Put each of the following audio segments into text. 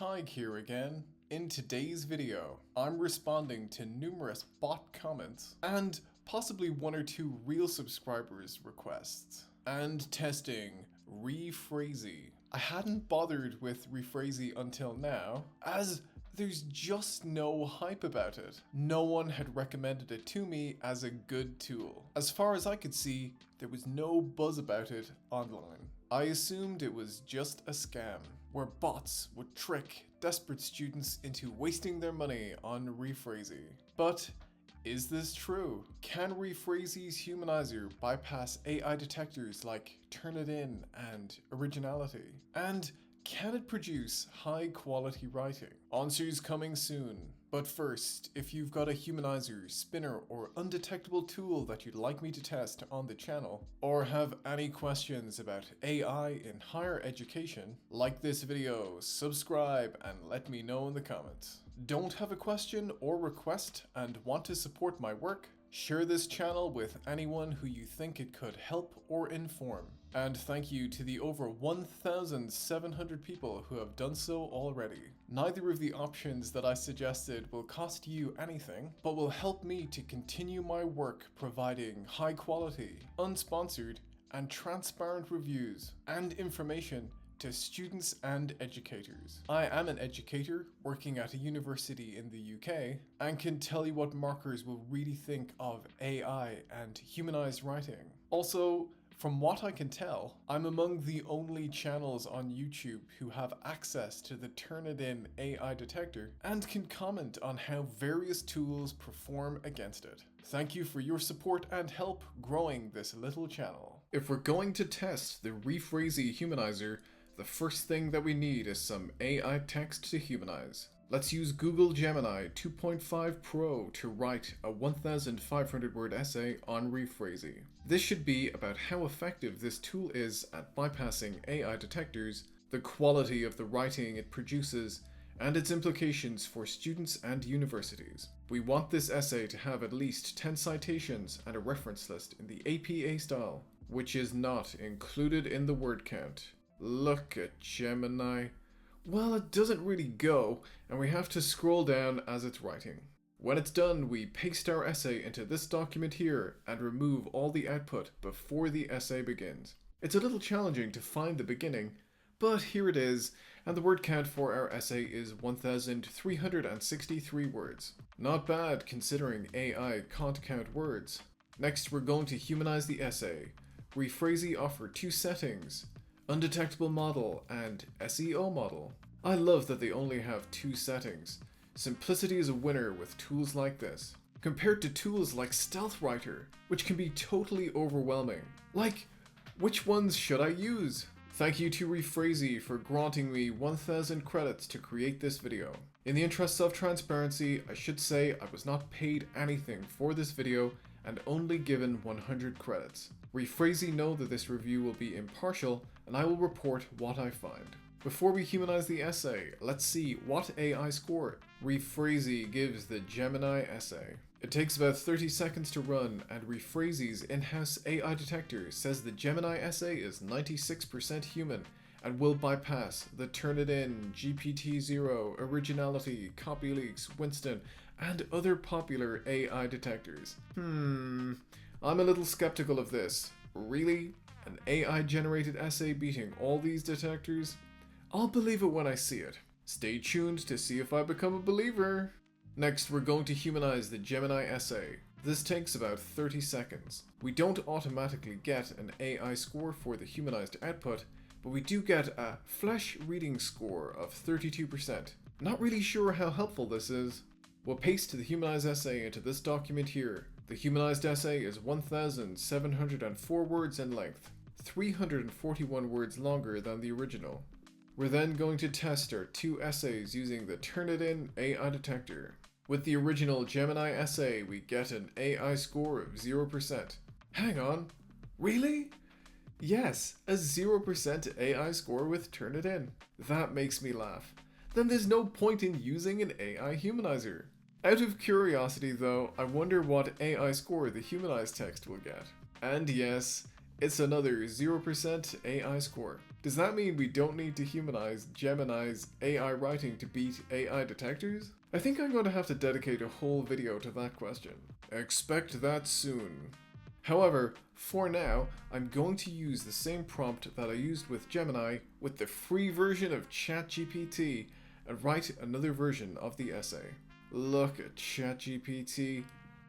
Tig here again. In today's video, I'm responding to numerous bot comments and possibly one or two real subscribers' requests and testing Rephrasy. I hadn't bothered with Rephrasy until now, as there's just no hype about it. No one had recommended it to me as a good tool. As far as I could see, there was no buzz about it online. I assumed it was just a scam, where bots would trick desperate students into wasting their money on Rephrasy. But is this true? Can Rephrasy's Humanizer bypass AI detectors like Turnitin and Originality? And can it produce high quality writing? Answers coming soon. But first, if you've got a Humanizer, spinner, or undetectable tool that you'd like me to test on the channel, or have any questions about AI in higher education, like this video, subscribe, and let me know in the comments. Don't have a question or request and want to support my work? Share this channel with anyone who you think it could help or inform. And thank you to the over 1,700 people who have done so already. Neither of the options that I suggested will cost you anything, but will help me to continue my work providing high quality, unsponsored, and transparent reviews and information to students and educators. I am an educator working at a university in the UK and can tell you what markers will really think of AI and humanized writing. Also, from what I can tell, I'm among the only channels on YouTube who have access to the Turnitin AI detector and can comment on how various tools perform against it. Thank you for your support and help growing this little channel. If we're going to test the Rephrasy Humanizer, the first thing that we need is some AI text to humanize. Let's use Google Gemini 2.5 Pro to write a 1,500 word essay on Rephrasy. This should be about how effective this tool is at bypassing AI detectors, the quality of the writing it produces, and its implications for students and universities. We want this essay to have at least 10 citations and a reference list in the APA style, which is not included in the word count. Look at Gemini. Well, it doesn't really go, and we have to scroll down as it's writing. When it's done, we paste our essay into this document here and remove all the output before the essay begins. It's a little challenging to find the beginning, but here it is, and the word count for our essay is 1,363 words. Not bad considering AI can't count words. Next, we're going to humanize the essay. Rephrasy offered two settings: undetectable model and SEO model. I love that they only have two settings. Simplicity is a winner with tools like this, compared to tools like Stealth Writer, which can be totally overwhelming. Like, which ones should I use? Thank you to Rephrasy for granting me 1,000 credits to create this video. In the interests of transparency, I should say I was not paid anything for this video and only given 100 credits. Rephrasy know that this review will be impartial and I will report what I find. Before we humanize the essay, let's see what AI score Rephrasy gives the Gemini essay. It takes about 30 seconds to run, and Rephrasy's in-house AI detector says the Gemini essay is 96% human and will bypass the Turnitin, GPT-0, Originality, CopyLeaks, Winston, and other popular AI detectors. I'm a little skeptical of this. Really? An AI-generated essay beating all these detectors? I'll believe it when I see it. Stay tuned to see if I become a believer. Next, we're going to humanize the Gemini essay. This takes about 30 seconds. We don't automatically get an AI score for the humanized output, but we do get a flash reading score of 32%. Not really sure how helpful this is. We'll paste the humanized essay into this document here. The humanized essay is 1,704 words in length, 341 words longer than the original. We're then going to test our two essays using the Turnitin AI detector. With the original Gemini essay, we get an AI score of 0%. Hang on, really? Yes, a 0% AI score with Turnitin. That makes me laugh. Then there's no point in using an AI humanizer. Out of curiosity though, I wonder what AI score the humanized text will get. And yes, it's another 0% AI score. Does that mean we don't need to humanize Gemini's AI writing to beat AI detectors? I think I'm going to have to dedicate a whole video to that question. Expect that soon. However, for now, I'm going to use the same prompt that I used with Gemini with the free version of ChatGPT and write another version of the essay. Look at ChatGPT.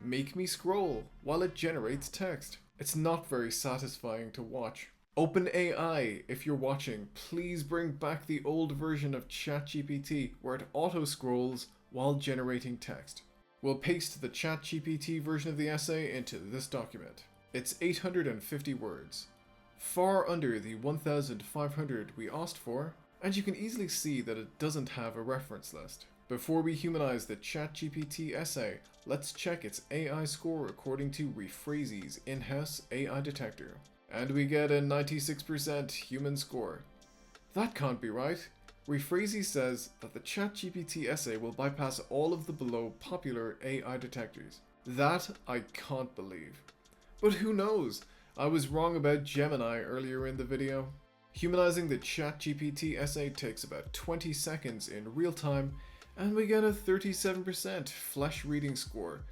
Make me scroll while it generates text. It's not very satisfying to watch. OpenAI, if you're watching, please bring back the old version of ChatGPT where it auto-scrolls while generating text. We'll paste the ChatGPT version of the essay into this document. It's 850 words, far under the 1,500 we asked for, and you can easily see that it doesn't have a reference list. Before we humanize the ChatGPT essay, let's check its AI score according to Rephrasy's in-house AI detector. And we get a 96% human score. That can't be right. Rephrasy says that the ChatGPT essay will bypass all of the below popular AI detectors. That I can't believe. But who knows? I was wrong about Gemini earlier in the video. Humanizing the ChatGPT essay takes about 20 seconds in real time, and we get a 37% flash reading score,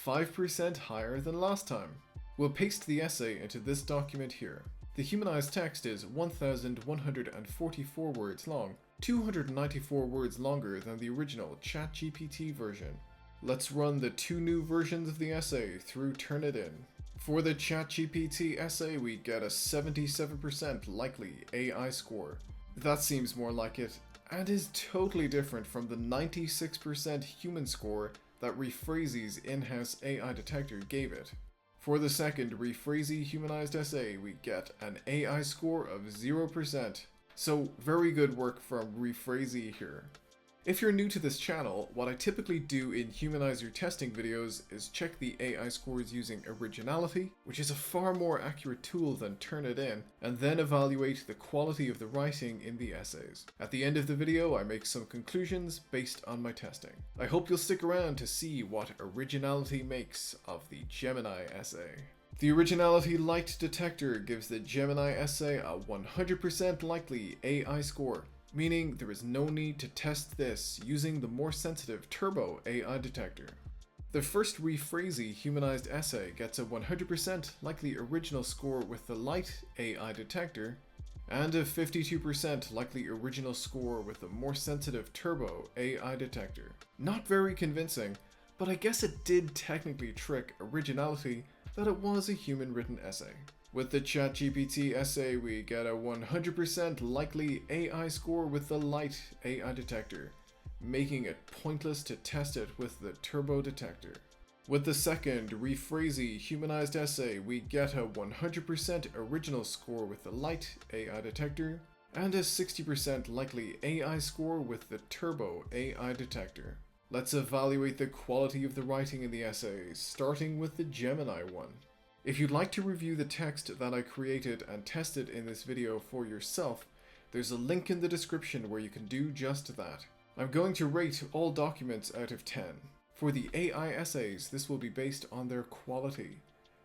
5% higher than last time. We'll paste the essay into this document here. The humanized text is 1,144 words long, 294 words longer than the original ChatGPT version. Let's run the two new versions of the essay through Turnitin. For the ChatGPT essay, we get a 77% likely AI score. That seems more like it, and is totally different from the 96% human score that Rephrasy's in-house AI detector gave it. For the second Rephrasy humanized essay, we get an AI score of 0%. So very good work from Rephrasy here. If you're new to this channel, what I typically do in Humanizer testing videos is check the AI scores using Originality, which is a far more accurate tool than Turnitin, and then evaluate the quality of the writing in the essays. At the end of the video, I make some conclusions based on my testing. I hope you'll stick around to see what Originality makes of the Gemini essay. The Originality Lite detector gives the Gemini essay a 100% likely AI score, meaning there is no need to test this using the more sensitive Turbo AI detector. The first Rephrasy humanized essay gets a 100% likely original score with the Lite AI detector, and a 52% likely original score with the more sensitive Turbo AI detector. Not very convincing, but I guess it did technically trick Originality that it was a human written essay. With the ChatGPT essay, we get a 100% likely AI score with the Lite AI detector, making it pointless to test it with the Turbo detector. With the second Rephrasy humanized essay, we get a 100% original score with the Lite AI detector, and a 60% likely AI score with the Turbo AI detector. Let's evaluate the quality of the writing in the essays, starting with the Gemini one. If you'd like to review the text that I created and tested in this video for yourself, there's a link in the description where you can do just that. I'm going to rate all documents out of 10. For the AI essays, this will be based on their quality.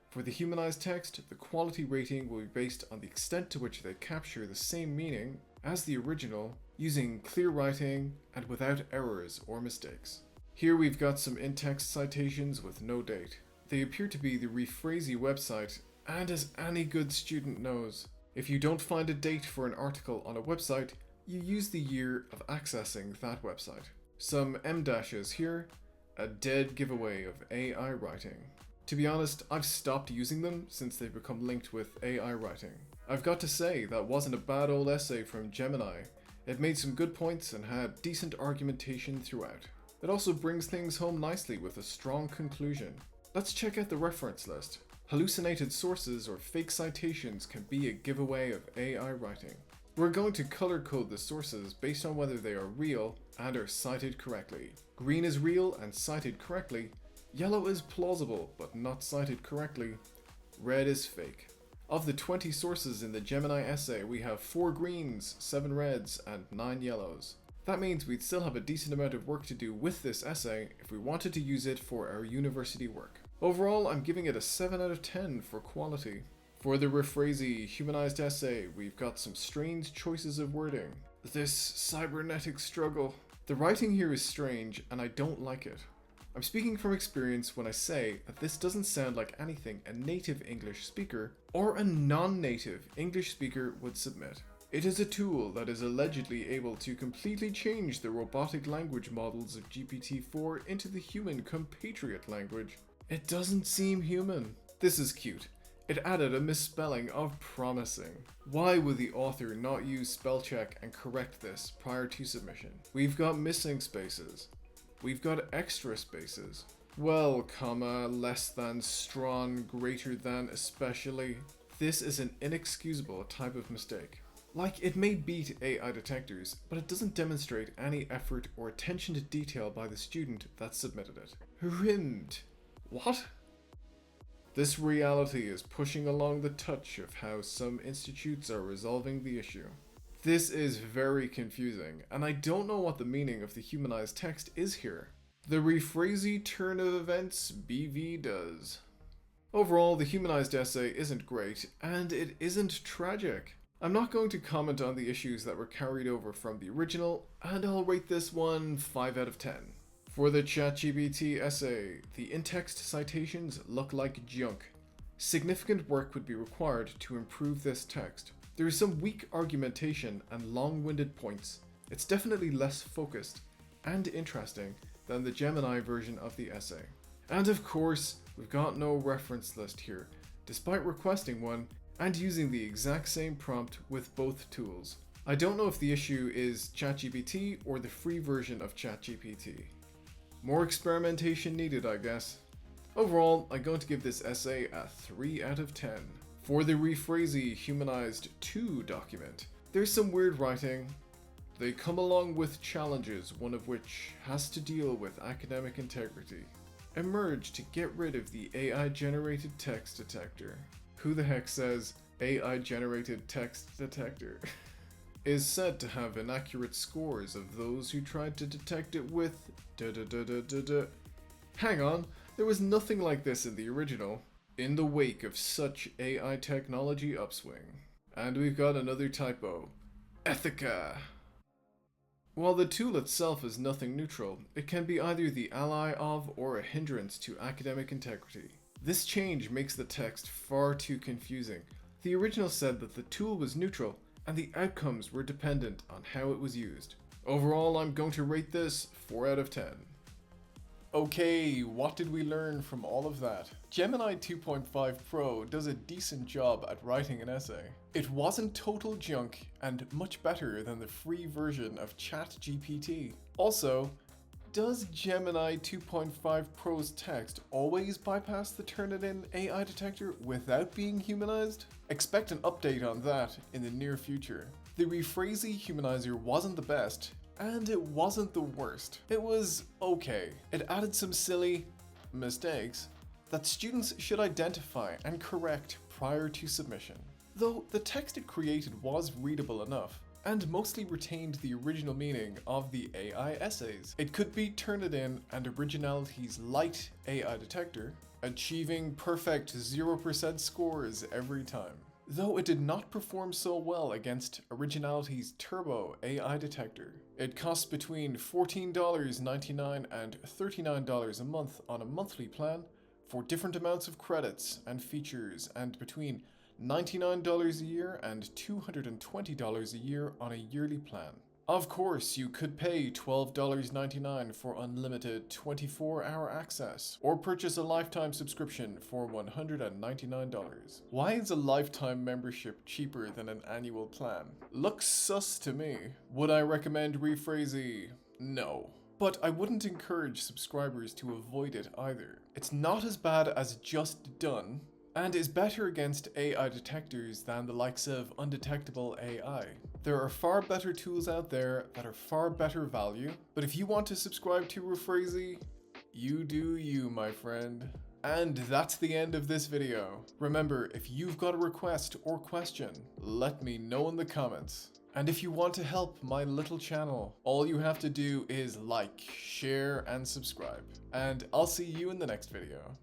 For the humanized text, the quality rating will be based on the extent to which they capture the same meaning as the original, using clear writing and without errors or mistakes. Here we've got some in-text citations with no date. They appear to be the Rephrasy website, and as any good student knows, if you don't find a date for an article on a website, you use the year of accessing that website. Some M-dashes here, a dead giveaway of AI writing. To be honest, I've stopped using them since they've become linked with AI writing. I've got to say, that wasn't a bad old essay from Gemini. It made some good points and had decent argumentation throughout. It also brings things home nicely with a strong conclusion. Let's check out the reference list. Hallucinated sources or fake citations can be a giveaway of AI writing. We're going to color code the sources based on whether they are real and are cited correctly. Green is real and cited correctly. Yellow is plausible but not cited correctly. Red is fake. Of the 20 sources in the Gemini essay, we have 4 greens, 7 reds, and 9 yellows. That means we'd still have a decent amount of work to do with this essay if we wanted to use it for our university work. Overall, I'm giving it a 7 out of 10 for quality. For the Rephrasy humanized essay, we've got some strange choices of wording. This cybernetic struggle. The writing here is strange, and I don't like it. I'm speaking from experience when I say that this doesn't sound like anything a native English speaker or a non-native English speaker would submit. It is a tool that is allegedly able to completely change the robotic language models of GPT-4 into the human compatriot language. It doesn't seem human. This is cute. It added a misspelling of promising. Why would the author not use spell check and correct this prior to submission? We've got missing spaces. We've got extra spaces. Well, comma, less than, strong, greater than, especially. This is an inexcusable type of mistake. Like, it may beat AI detectors, but it doesn't demonstrate any effort or attention to detail by the student that submitted it. Rimmed. What? This reality is pushing along the touch of how some institutes are resolving the issue. This is very confusing, and I don't know what the meaning of the humanized text is here. The rephrasy turn of events BV does. Overall, the humanized essay isn't great, and it isn't tragic. I'm not going to comment on the issues that were carried over from the original, and I'll rate this one 5 out of 10. For the ChatGPT essay, the in-text citations look like junk. Significant work would be required to improve this text. There is some weak argumentation and long-winded points. It's definitely less focused and interesting than the Gemini version of the essay. And of course, we've got no reference list here, despite requesting one and using the exact same prompt with both tools. I don't know if the issue is ChatGPT or the free version of ChatGPT. More experimentation needed, I guess. Overall, I'm going to give this essay a 3 out of 10. For the Rephrasy Humanized 2 document, there's some weird writing. They come along with challenges, one of which has to deal with academic integrity. Emerge to get rid of the AI-generated text detector. Who the heck says AI-generated text detector? Is said to have inaccurate scores of those who tried to detect it with Hang on, there was nothing like this in the original. In the wake of such AI technology upswing. And we've got another typo. Ethica. While the tool itself is nothing neutral, it can be either the ally of or a hindrance to academic integrity. This change makes the text far too confusing. The original said that the tool was neutral, and the outcomes were dependent on how it was used. Overall, I'm going to rate this 4 out of 10. Okay, what did we learn from all of that? Gemini 2.5 Pro does a decent job at writing an essay. It wasn't total junk and much better than the free version of ChatGPT. Also, does Gemini 2.5 Pro's text always bypass the Turnitin AI detector without being humanized? Expect an update on that in the near future. The Rephrasy Humanizer wasn't the best, and it wasn't the worst. It was okay. It added some silly mistakes that students should identify and correct prior to submission. Though the text it created was readable enough, and mostly retained the original meaning of the AI essays. It could beat Turnitin and Originality's Lite AI detector, achieving perfect 0% scores every time. Though it did not perform so well against Originality's Turbo AI detector. It costs between $14.99 and $39 a month on a monthly plan for different amounts of credits and features, and between $99 a year and $220 a year on a yearly plan. Of course, you could pay $12.99 for unlimited 24-hour access, or purchase a lifetime subscription for $199. Why is a lifetime membership cheaper than an annual plan? Looks sus to me. Would I recommend Rephrasy? No. But I wouldn't encourage subscribers to avoid it either. It's not as bad as Just Done, and is better against AI detectors than the likes of Undetectable AI. There are far better tools out there that are far better value, but if you want to subscribe to Rephrasy, you do you, my friend. And that's the end of this video. Remember, if you've got a request or question, let me know in the comments. And if you want to help my little channel, all you have to do is like, share, and subscribe. And I'll see you in the next video.